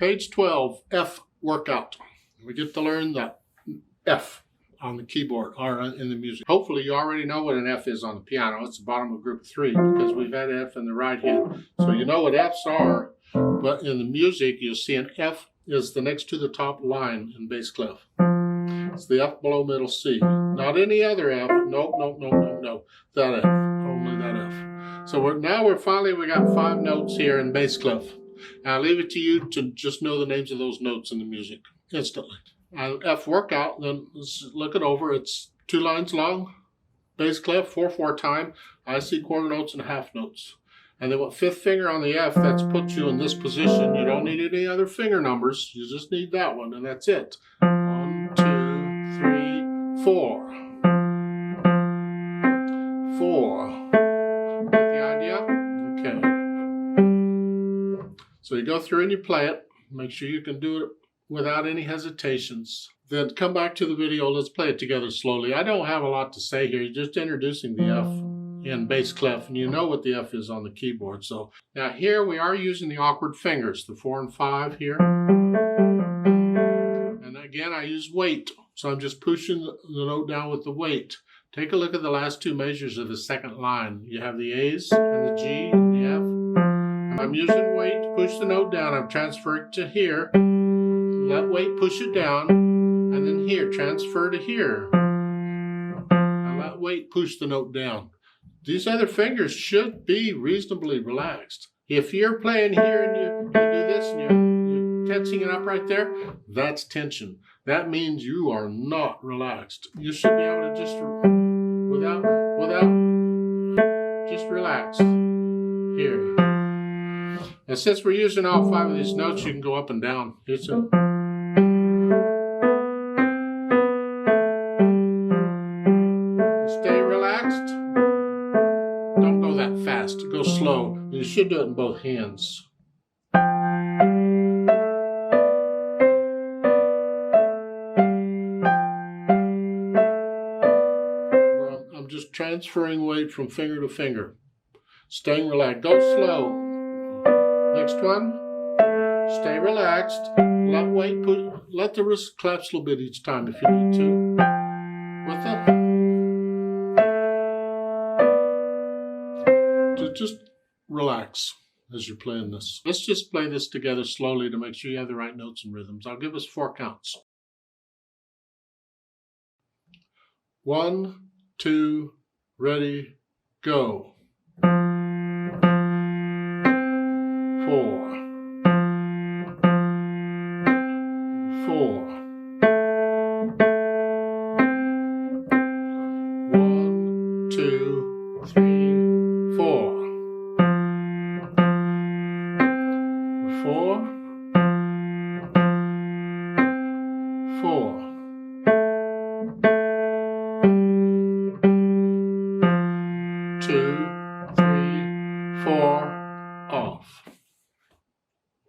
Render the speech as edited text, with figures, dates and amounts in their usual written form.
Page 12, F workout. We get to learn the F on the keyboard or in the music. Hopefully you already know what an F is on the piano. It's the bottom of group 3 because we've had F in the right hand. So you know what Fs are, but in the music you'll see an F is the next to the top line in bass clef. It's the F below middle C. Not any other F. Nope, nope, nope, nope, nope. That F. Only that F. So we got 5 notes here in bass clef. Now I'll leave it to you to just know the names of those notes in the music instantly. F workout, then let's look it over. It's 2 lines long, bass clef, 4/4 time. I see quarter notes and half notes. And then what 5th finger on the F, that's put you in this position. You don't need any other finger numbers. You just need that one, and that's it. 1, 2, 3, 4. 4. Get the idea? Okay. So you go through and you play it. Make sure you can do it without any hesitations. Then come back to the video. Let's play it together slowly. I don't have a lot to say here. You're just introducing the F in bass clef, and you know what the F is on the keyboard. So now here we are using the awkward fingers, the 4 and 5 here. And again, I use weight. So I'm just pushing the note down with the weight. Take a look at the last 2 measures of the second line. You have the A's and the G and the F. And I'm using weight to push the note down. I'm transferring to here. Let weight push it down, and then here, transfer to here. And let weight push the note down. These other fingers should be reasonably relaxed. If you're playing here and you do this and you're tensing it up right there, that's tension. That means you are not relaxed. You should be able to just, just relax here. And since we're using all 5 of these notes, you can go up and down. Stay relaxed. Don't go that fast. Go slow. You should do it in both hands. I'm just transferring weight from finger to finger. Staying relaxed. Go slow. Next one. Stay relaxed. Let weight let the wrist collapse a little bit each time if you need to. With it. Just relax as you're playing this. Let's just play this together slowly to make sure you have the right notes and rhythms. I'll give us 4 counts. 1, 2, ready, go. 4. 4. 1, 2, 3, 4. 4.